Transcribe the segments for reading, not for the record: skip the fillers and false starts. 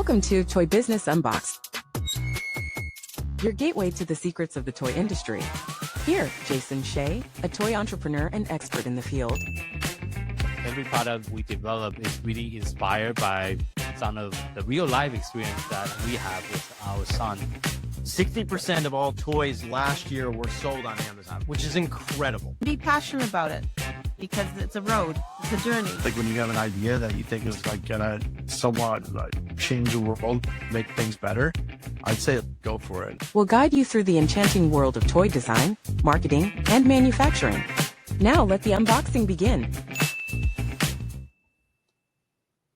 Welcome to Toy Business Unboxed, your gateway to the secrets of the toy industry. Here, Jason Shea, a toy entrepreneur and expert in the field. Every product we develop is really inspired by some of the real life experience that we have with our son. 60% of all toys last year were sold on Amazon, which is incredible. Be passionate about it because it's a road, it's a journey. Like when you have an idea that you think is like gonna somewhat like change the world, make things better, I'd say go for it. We'll guide you through the enchanting world of toy design, marketing, and manufacturing. Now let the unboxing begin.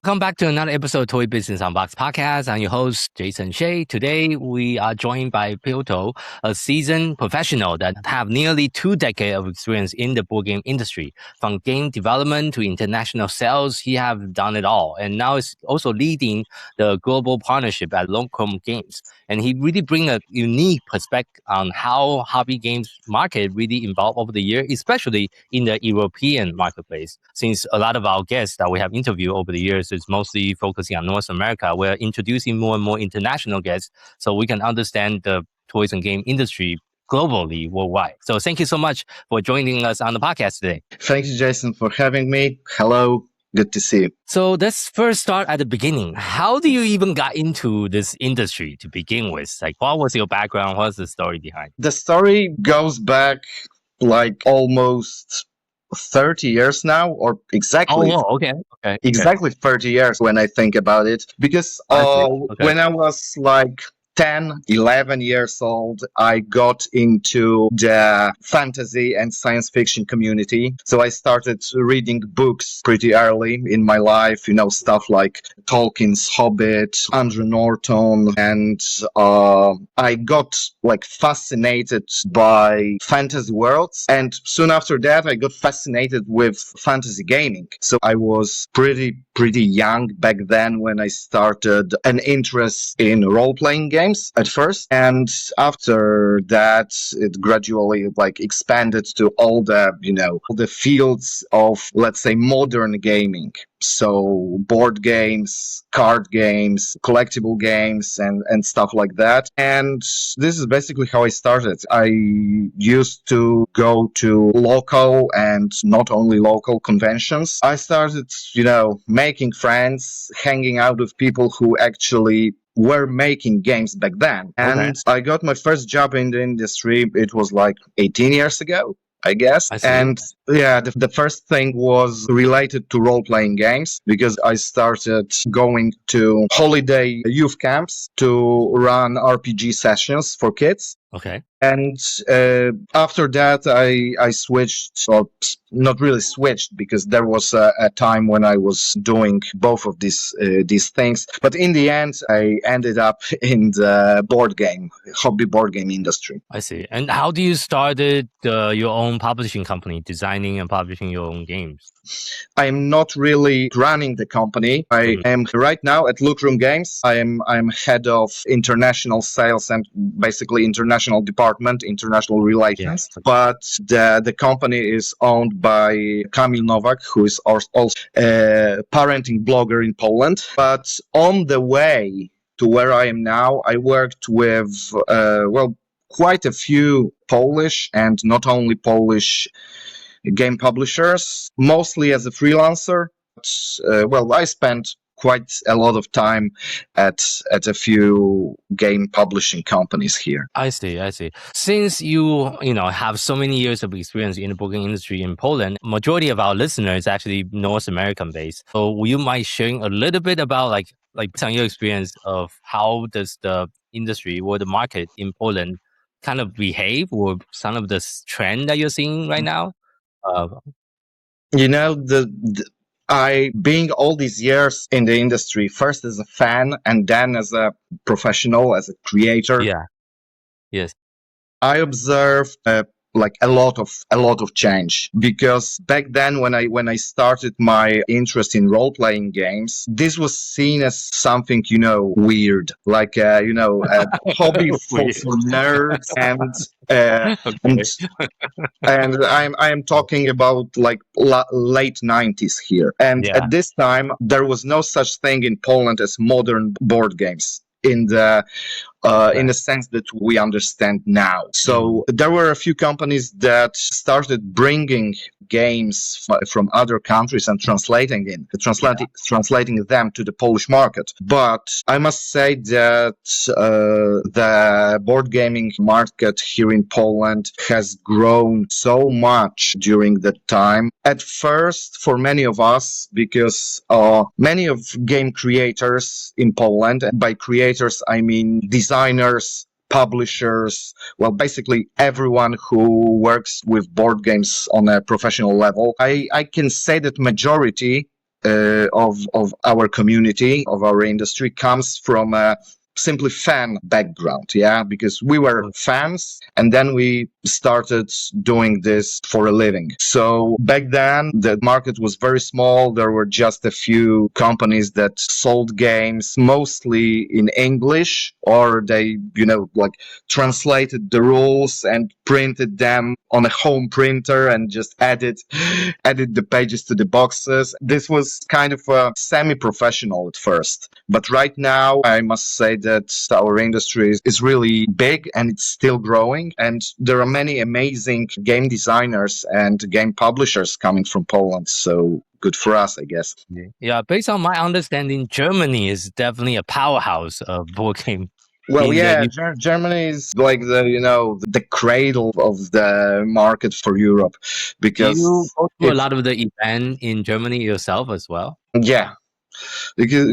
Welcome back to another episode of Toy Business Unboxed podcast. I'm your host, Jason Shea. Today, we are joined by Piotr, a seasoned professional that have nearly 2 decades of experience in the board game industry. From game development to international sales, he have done it all. And now is also leading the global partnership at Lucrum Games. And he really brings a unique perspective on how hobby games market really evolved over the year, especially in the European marketplace. Since a lot of our guests that we have interviewed over the years is mostly focusing on North America, we're introducing more and more international guests so we can understand the toys and game industry globally, worldwide. So thank you so much for joining us on the podcast today. Thank you, Jason, for having me. Hello. Good to see you. So let's first start at the beginning. How do you even got into this industry to begin with? Like, what was your background? What's the story behind? The story goes back like almost 30 years now, or exactly. Oh, okay. Exactly 30 years when I think about it. Because when I was like 10, 11 years old, I got into the fantasy and science fiction community. So I started reading books pretty early in my life, stuff like Tolkien's Hobbit, Andrew Norton, and I got like fascinated by fantasy worlds. And soon after that, I got fascinated with fantasy gaming. So I was pretty young back then when I started an interest in role-playing games at first, and after that it gradually like expanded to all the fields of, let's say, modern gaming. So board games, card games, collectible games, and stuff like that. And this is basically how I started. I used to go to local and not only local conventions. I started, making friends, hanging out with people who actually were making games back then. And I got my first job in the industry. It was like 18 years ago, I guess. And yeah, the first thing was related to role-playing games because I started going to holiday youth camps to run RPG sessions for kids. Okay. And after that, I switched, or not really switched, because there was a time when I was doing both of these things. But in the end, I ended up in the hobby board game industry. I see. And how do you started your own publishing company, designing and publishing your own games? I'm not really running the company. I am right now at Lucrum Games. I'm head of international sales and basically international department, international relations. Yeah. But the company is owned by Kamil Nowak, who is also a parenting blogger in Poland. But on the way to where I am now, I worked with, quite a few Polish and not only Polish game publishers, mostly as a freelancer. I spent quite a lot of time at a few game publishing companies here. I see. Since you have so many years of experience in the board game industry in Poland, majority of our listeners actually North American based. So will you mind sharing a little bit about like some of your experience of how does the industry or the market in Poland kind of behave, or some of the trend that you're seeing right now? I, being all these years in the industry, first as a fan and then as a professional, as a creator. Yeah. Yes. I observed like a lot of change, because back then when I started my interest in role-playing games, this was seen as something, weird, like a hobby for nerds, and Okay. and I am talking about like late 90s here. And Yeah. at this time, there was no such thing in Poland as modern board games in the sense that we understand now. So there were a few companies that started bringing games from other countries and translating them to the Polish market. But I must say that the board gaming market here in Poland has grown so much during that time. At first, for many of us, because many of game creators in Poland, and by creators I mean designers, publishers, well, basically everyone who works with board games on a professional level. I can say that majority of our community, of our industry, comes from a simply fan background, because we were fans and then we started doing this for a living. So back then the market was very small. There were just a few companies that sold games mostly in English, or they translated the rules and printed them on a home printer and just added the pages to the boxes. This was kind of semi-professional at first, but right now I must say that our industry is really big and it's still growing, and there are many amazing game designers and game publishers coming from Poland, so good for us, I guess. Yeah, based on my understanding, Germany is definitely a powerhouse of board game. Well, Germany is like the cradle of the market for Europe, because you go to a lot of the event in Germany yourself as well. Yeah. Because,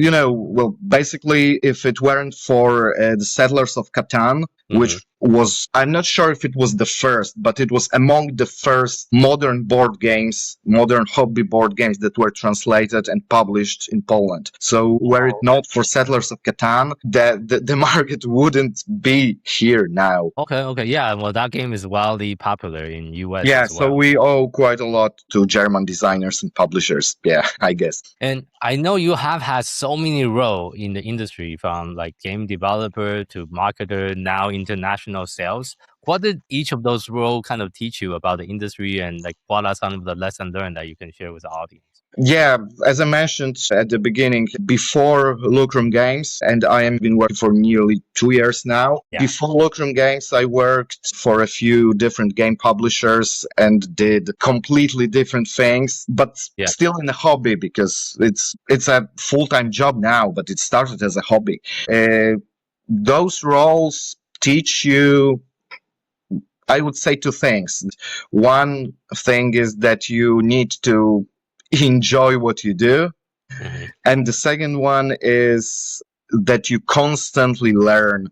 basically, if it weren't for the Settlers of Catan, which was, I'm not sure if it was the first, but it was among the first modern hobby board games that were translated and published in Poland. So were it not for Settlers of Catan, the market wouldn't be here now. Okay. Yeah, well, that game is wildly popular in US Yeah, as well. so we owe quite a lot to German designers and publishers. Yeah, I guess. And I know you have had so many roles in the industry, from like game developer to marketer, now international sales. What did each of those roles kind of teach you about the industry, and like what are some of the lessons learned that you can share with the audience? Yeah, as I mentioned at the beginning, before Lucrum Games, and I have been working for nearly 2 years now. Yeah. Before Lucrum Games, I worked for a few different game publishers and did completely different things, but still in a hobby, because it's a full-time job now, but it started as a hobby. Those roles teach you, I would say, two things. One thing is that you need to enjoy what you do, and the second one is that you constantly learn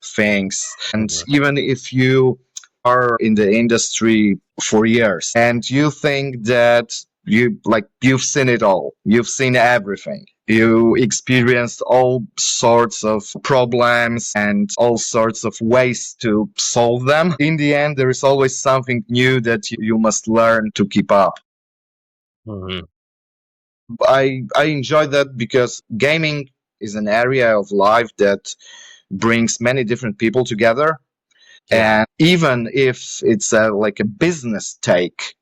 things. And even if you are in the industry for years and you think that you've seen it all, you've seen everything, you experienced all sorts of problems and all sorts of ways to solve them, in the end there is always something new that you must learn to keep up. I enjoy that, because gaming is an area of life that brings many different people together. And even if it's like a business take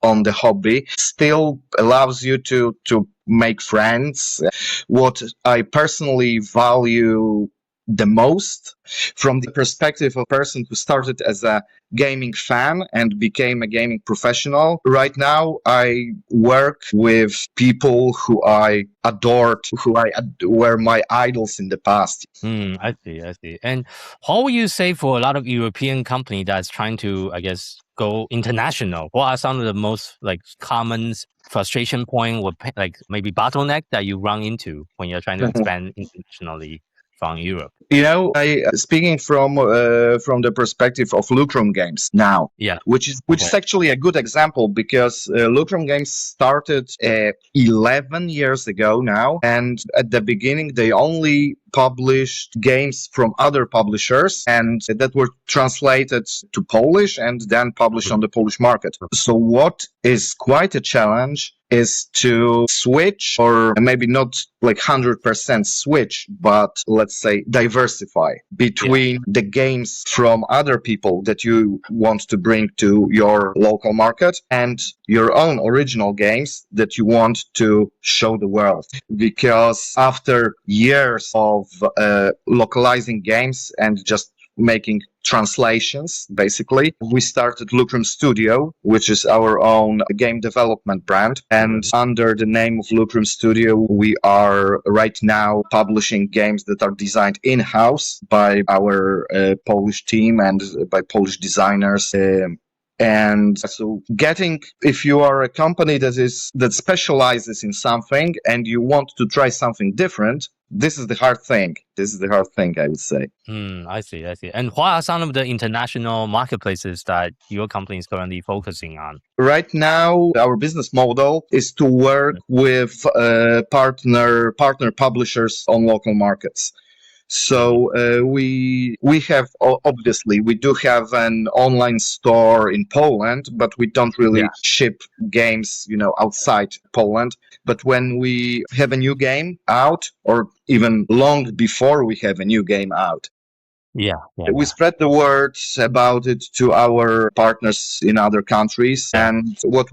on the hobby, still allows you to make friends. What I personally value the most, from the perspective of a person who started as a gaming fan and became a gaming professional, right now I work with people who I adored, were my idols in the past. I see. And how would you say, for a lot of European company that's trying to, I guess, go international, what are some of the most common frustration point, or maybe bottleneck that you run into when you're trying to expand internationally from Europe? Speaking from the perspective of Lucrum Games now, which is actually a good example, because Lucrum Games started 11 years ago now, and at the beginning they only published games from other publishers and that were translated to Polish and then published on the Polish market. So what is quite a challenge is to switch, or maybe not like 100% switch, but let's say diversify between the games from other people that you want to bring to your local market and your own original games that you want to show the world. Because after years of localizing games and just making translations, basically, we started Lucrum Studio, which is our own game development brand. And under the name of Lucrum Studio, we are right now publishing games that are designed in-house by our Polish team and by Polish designers. And so if you are a company that specializes in something and you want to try something different, this is the hard thing. I would say. I see. And what are some of the international marketplaces that your company is currently focusing on? Right now, our business model is to work with partner publishers on local markets. So we do have an online store in Poland, but we don't really ship games, outside Poland. But when we have a new game out, or even long before we have a new game out, we spread the word about it to our partners in other countries. And what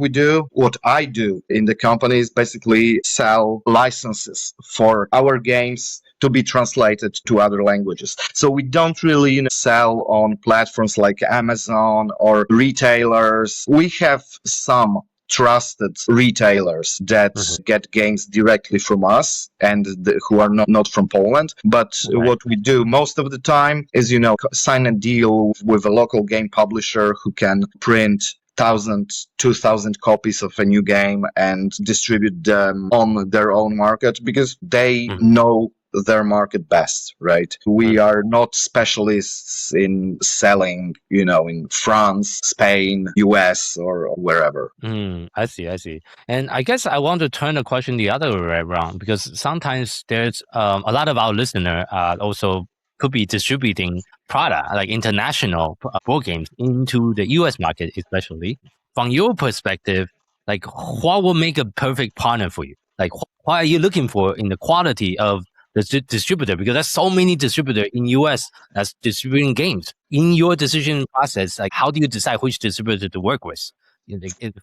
I do in the company is basically sell licenses for our games to be translated to other languages. So we don't really sell on platforms like Amazon or retailers. We have some trusted retailers that get games directly from us and who are not from Poland. But what we do most of the time is, sign a deal with a local game publisher who can print 1,000, 2,000 copies of a new game and distribute them on their own market because they know their market best, right? We are not specialists in selling, in France, Spain, US, or wherever. I see. And I guess I want to turn the question the other way around because sometimes there's a lot of our listeners also could be distributing product like international board games into the US market, especially. From your perspective, like what will make a perfect partner for you? Like what are you looking for in the quality of the distributor? Because there's so many distributors in US that's distributing games. In your decision process, like how do you decide which distributor to work with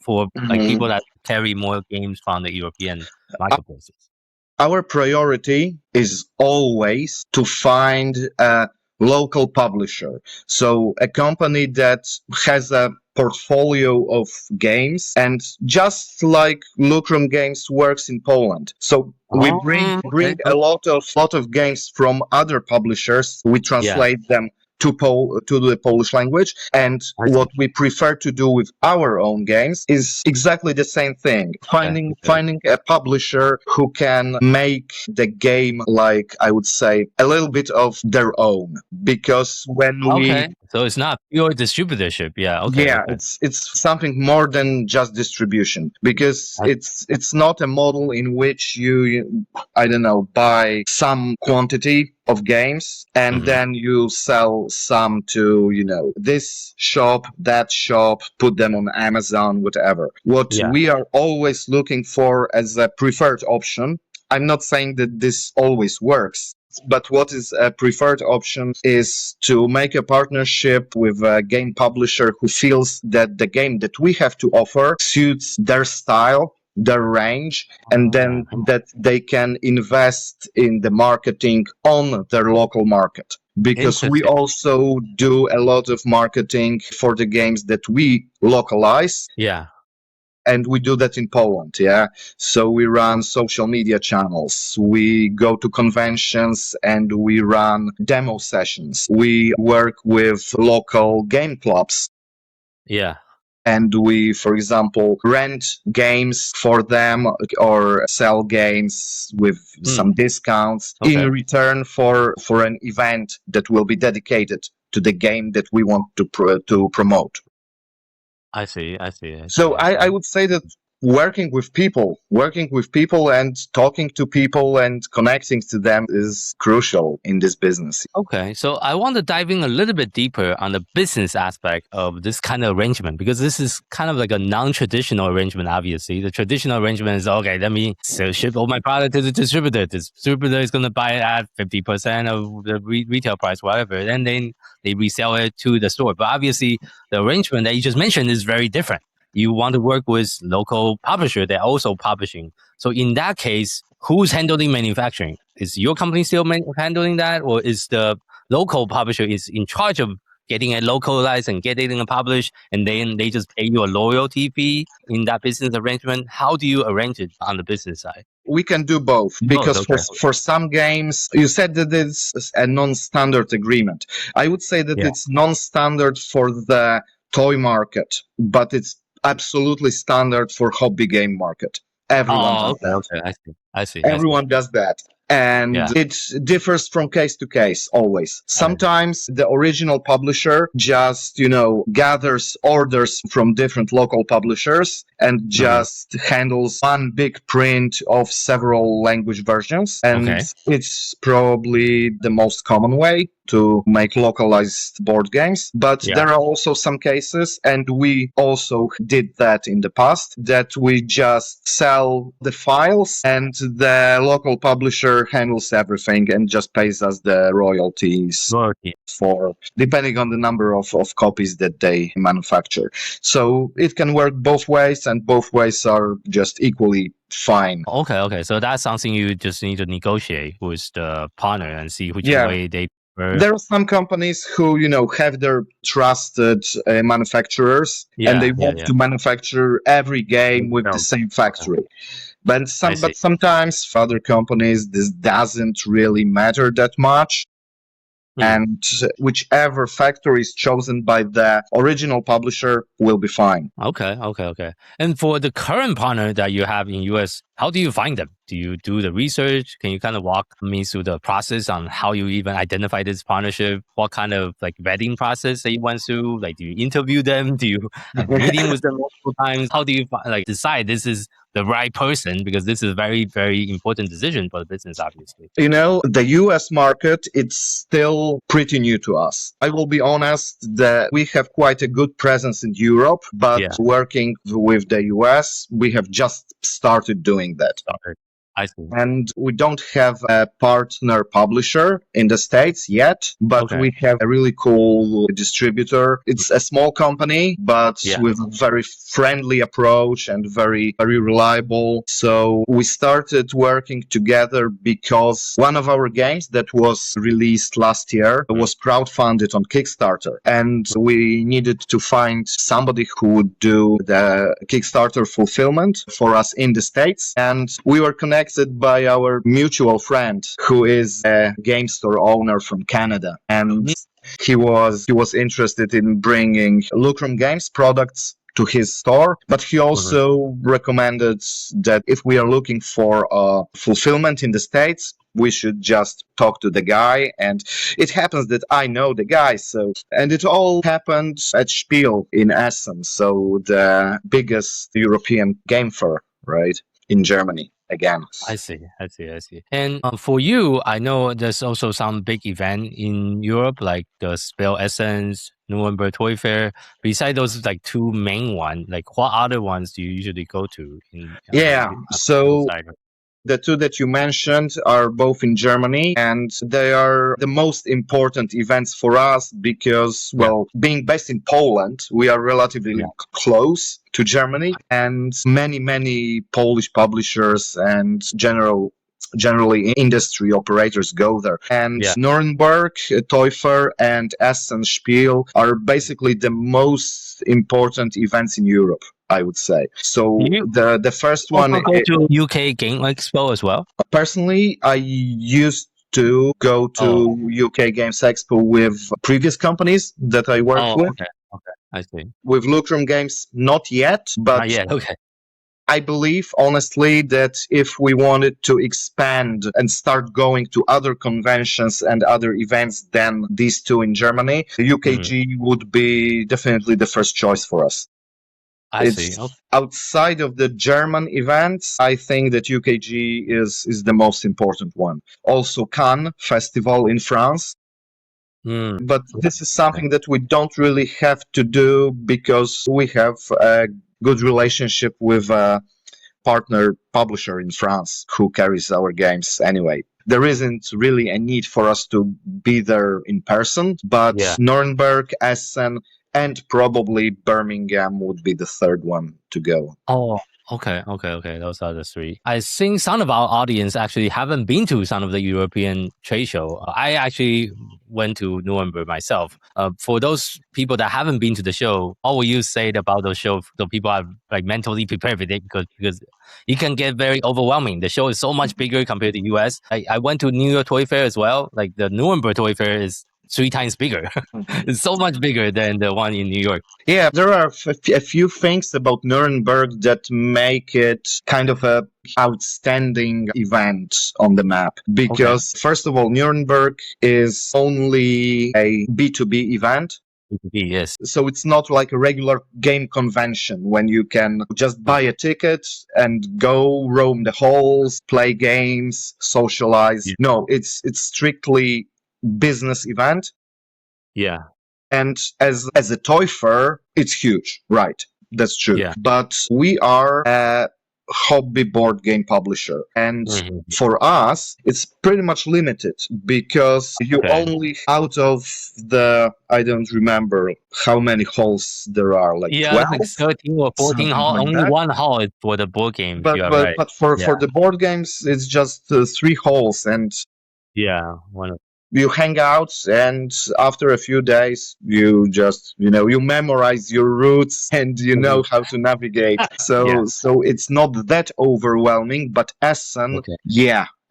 for like people that carry more games from the European marketplaces? Our priority is always to find a local publisher. So a company that has a portfolio of games, and just like Lucrum Games works in Poland. So we bring a lot of games from other publishers. We translate them to the Polish language, and what we prefer to do with our own games is exactly the same thing. Finding a publisher who can make the game, like I would say, a little bit of their own. Because when so it's not pure distributorship, it's something more than just distribution. Because it's not a model in which you buy some quantity of games and then you sell some to this shop, that shop, put them on Amazon, whatever. What we are always looking for as a preferred option, I'm not saying that this always works, but what is a preferred option is to make a partnership with a game publisher who feels that the game that we have to offer suits their style, their range, and then that they can invest in the marketing on their local market. Because we also do a lot of marketing for the games that we localize. And we do that in Poland, So we run social media channels. We go to conventions and we run demo sessions. We work with local game clubs. And we, for example, rent games for them or sell games with some discounts in return for an event that will be dedicated to the game that we want to promote. I see. So I would say that working with people and talking to people and connecting to them is crucial in this business. Okay, so I want to dive in a little bit deeper on the business aspect of this kind of arrangement, because this is kind of like a non-traditional arrangement, obviously. The traditional arrangement is, okay, let me ship all my product to the distributor. The distributor is going to buy it at 50% of the retail price, whatever, and then they resell it to the store. But obviously, the arrangement that you just mentioned is very different. You want to work with local publisher, they're also publishing. So in that case, who's handling manufacturing? Is your company still handling that, or is the local publisher is in charge of getting it localized and getting it published, and then they just pay you a loyalty fee in that business arrangement? How do you arrange it on the business side? We can do both, because for some games, you said that it's a non-standard agreement. I would say that it's non-standard for the toy market, but it's absolutely standard for hobby game market. Everyone does that. I see. Everyone does that. And it differs from case to case always. Sometimes the original publisher just, gathers orders from different local publishers and just handles one big print of several language versions. And it's probably the most common way to make localized board games. But there are also some cases, and we also did that in the past, that we just sell the files and the local publisher handles everything and just pays us the royalties for, depending on the number of copies that they manufacture. So it can work both ways, and both ways are just equally fine. Okay. So that's something you just need to negotiate with the partner and see which way they. There are some companies who, have their trusted manufacturers, and they want to manufacture every game with the same factory. But sometimes for other companies, this doesn't really matter that much. And whichever factory is chosen by the original publisher will be fine. Okay. And for the current partner that you have in US, how do you find them? Do you do the research? Can you kind of walk me through the process on how you even identify this partnership? What kind of vetting process that you went through? Do you interview them? Do you have a meeting with them multiple times? How do you decide this is the right person? Because this is a very, very important decision for the business, obviously. The US market, it's still pretty new to us. I will be honest that we have quite a good presence in Europe, but working with the US, we have just started doing that. I see. And we don't have a partner publisher in the States yet, but we have a really cool distributor. It's a small company, but with a very friendly approach and very, very reliable. So we started working together because one of our games that was released last year was crowdfunded on Kickstarter. And we needed to find somebody who would do the Kickstarter fulfillment for us in the States. And we were connected by our mutual friend, who is a game store owner from Canada, and he was interested in bringing Lucrum Games products to his store, but he also recommended that if we are looking for fulfillment in the States, we should just talk to the guy. And it happens that I know the guy, and it all happened at Spiel in Essen, so the biggest European game fair, right, in Germany. Again, I see. And for you, I know there's also some big event in Europe, like the Spiel Essence, Nuremberg Toy Fair. Besides those two main ones, what other ones do you usually go to? So the two that you mentioned are both in Germany, and they are the most important events for us because, being based in Poland, we are relatively close to Germany, and many Polish publishers and generally industry operators go there. And Nuremberg Toy Fair and Essen Spiel are basically the most important events in Europe, I would say. So the first one... go to UK Game Expo as well? Personally, I used to go to UK Games Expo with previous companies that I worked with. Okay, I see. With Lucrum Games, not yet, but... Not yet, okay. I believe, honestly, that if we wanted to expand and start going to other conventions and other events than these two in Germany, the UKG would be definitely the first choice for us. I see. Okay. Outside of the German events, I think that UKG is the most important one. Also Cannes Festival in France. But this is something that we don't really have to do because we have a good relationship with a partner publisher in France who carries our games anyway. There isn't really a need for us to be there in person, but Nuremberg, Essen, and probably Birmingham would be the third one to go. Oh, okay. Those are the three. I think some of our audience actually haven't been to some of the European trade show. I actually went to Nuremberg myself. For those people that haven't been to the show, what will you say about the show? So people are like mentally prepared with it because it can get very overwhelming. The show is so much bigger compared to US. I went to New York Toy Fair as well. Like the Nuremberg Toy Fair is 3 times bigger. It's so much bigger than the one in New York. Yeah, there are a few things about Nuremberg that make it kind of a outstanding event on the map. Because first of all, Nuremberg is only a B2B event. Yes. So it's not like a regular game convention when you can just buy a ticket and go roam the halls, play games, socialize. Yeah. No, it's strictly business event. Yeah. And as a toy fair, it's huge, right? That's true. Yeah. But we are a hobby board game publisher. And for us, it's pretty much limited because you only out of the, I don't remember how many halls there are, like 12? Like 13 or 14 halls. Like only one hall is for the board game. But for the board games, it's just 3 halls. And you hang out, and after a few days, you just, you memorize your routes and you know how to navigate. So it's not that overwhelming, but Essen,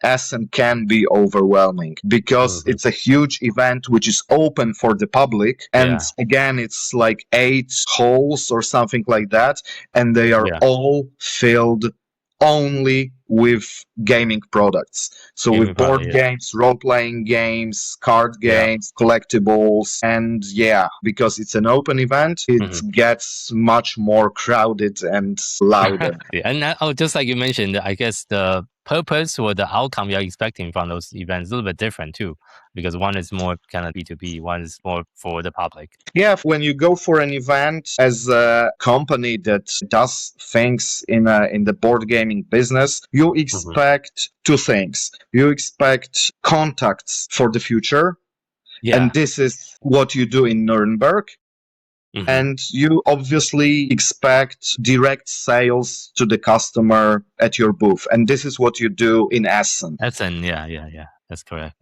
Essen can be overwhelming because it's a huge event which is open for the public. And again, it's like 8 halls or something like that. And they are all filled only with gaming products. So with board games, role-playing games, card games, collectibles, and because it's an open event, it gets much more crowded and louder. And just like you mentioned, I guess the purpose or the outcome you're expecting from those events is a little bit different too, because one is more kind of B2B, one is more for the public. Yeah, when you go for an event as a company that does things in the board gaming business, you expect 2 things. You expect contacts for the future, and this is what you do in Nuremberg. And you obviously expect direct sales to the customer at your booth. And this is what you do in Essen. Essen, yeah. That's correct.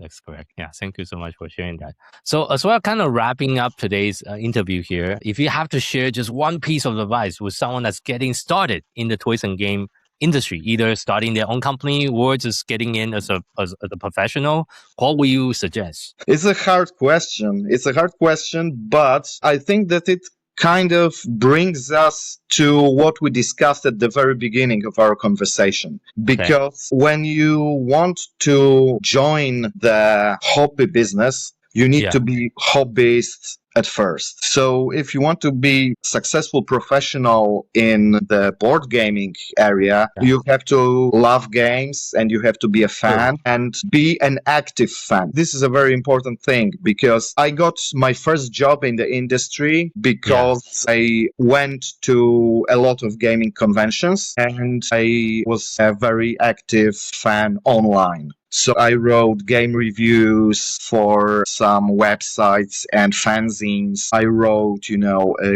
Yeah, thank you so much for sharing that. So as we're kind of wrapping up today's interview here, if you have to share just one piece of advice with someone that's getting started in the toys and game industry, either starting their own company or just getting in as a professional, what would you suggest? It's a hard question. But I think that it kind of brings us to what we discussed at the very beginning of our conversation. Because when you want to join the hobby business, you need to be hobbyist at first. So if you want to be successful professional in the board gaming area, you have to love games and you have to be a fan and be an active fan. This is a very important thing because I got my first job in the industry because I went to a lot of gaming conventions and I was a very active fan online. So I wrote game reviews for some websites and fanzines. I wrote,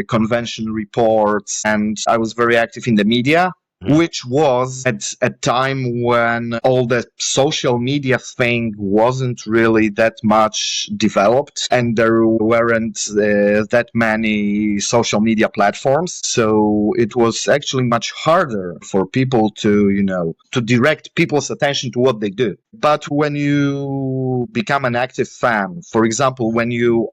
convention reports, and I was very active in the media, which was at a time when all the social media thing wasn't really that much developed and there weren't that many social media platforms. So it was actually much harder for people to direct people's attention to what they do. But when you become an active fan, for example, when you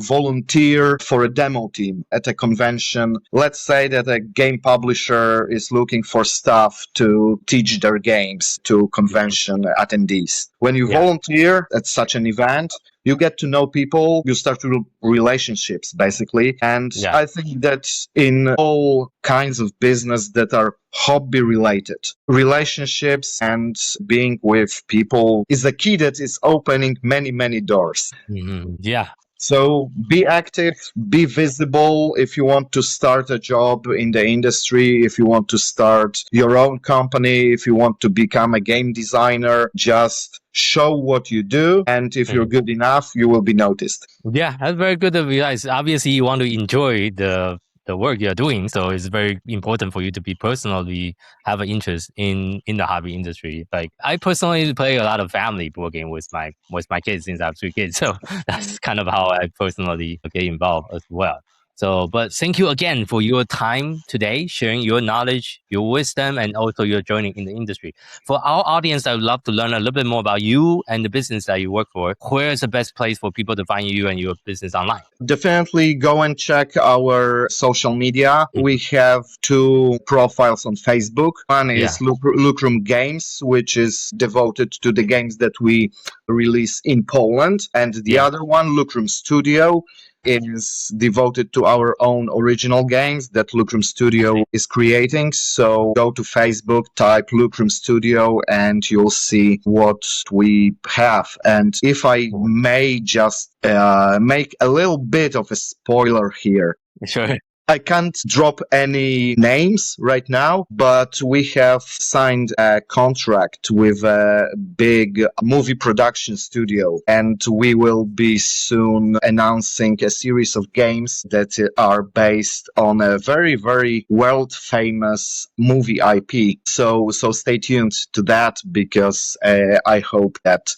volunteer for a demo team at a convention, let's say that a game publisher is looking for staff to teach their games to convention attendees. When you volunteer at such an event, you get to know people, you start to relationships, basically. And I think that in all kinds of business that are hobby related, relationships and being with people is a key that is opening many, many doors. Yeah. So be active, be visible. If you want to start a job in the industry, if you want to start your own company, if you want to become a game designer, just show what you do. And if you're good enough, you will be noticed. Yeah, that's very good of you guys. Obviously, you want to enjoy the work you're doing. So it's very important for you to be personally have an interest in the hobby industry. Like I personally play a lot of family board game with my kids since I have 3 kids. So that's kind of how I personally get involved as well. So, but thank you again for your time today, sharing your knowledge, your wisdom, and also your journey in the industry. For our audience, I would love to learn a little bit more about you and the business that you work for. Where is the best place for people to find you and your business online? Definitely go and check our social media. We have 2 profiles on Facebook. One is Lucrum Games, which is devoted to the games that we release in Poland. And the other one, Lucrum Studio, is devoted to our own original games that Lucrum Studio is creating. So go to Facebook, type Lucrum Studio, and you'll see what we have. And if I may just make a little bit of a spoiler here. Sure. I can't drop any names right now, but we have signed a contract with a big movie production studio, and we will be soon announcing a series of games that are based on a very, very world famous movie IP. So stay tuned to that, because I hope that's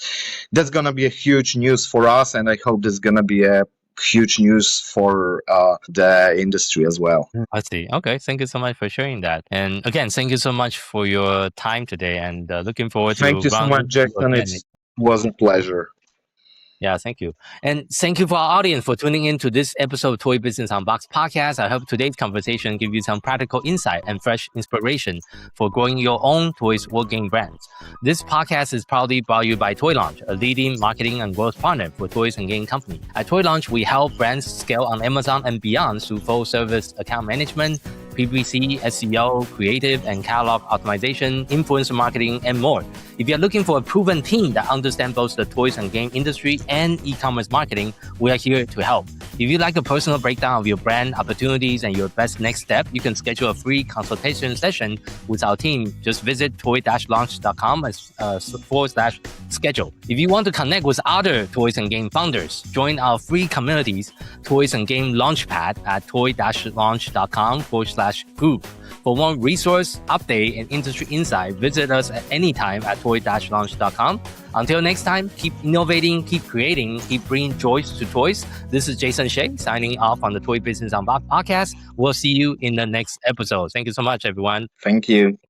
going to be a huge news for us, and I hope there's going to be a huge news for the industry as well. I see. Okay. Thank you so much for sharing that. And again, thank you so much for your time today, and looking forward to Thank you so much, Jackson. It was a pleasure. Yeah, thank you. And thank you for our audience for tuning in to this episode of Toy Business Unboxed podcast. I hope today's conversation give you some practical insight and fresh inspiration for growing your own toys board game brands. This podcast is proudly brought to you by Toy Launch, a leading marketing and growth partner for toys and game company. At Toy Launch, we help brands scale on Amazon and beyond through full service account management, PPC, SEO, creative and catalog optimization, influencer marketing, and more. If you're looking for a proven team that understands both the toys and game industry and e-commerce marketing, we are here to help. If you'd like a personal breakdown of your brand opportunities and your best next step, you can schedule a free consultation session with our team. Just visit toy-launch.com/schedule. If you want to connect with other toys and game founders, join our free communities, Toys and Game Launchpad at toy-launch.com/group. For more resource, update, and industry insight, visit us at any time at toy-launch.com. Until next time, keep innovating, keep creating, keep bringing joy to toys. This is Jason Shea signing off on the Toy Business Unboxed podcast. We'll see you in the next episode. Thank you so much, everyone. Thank you.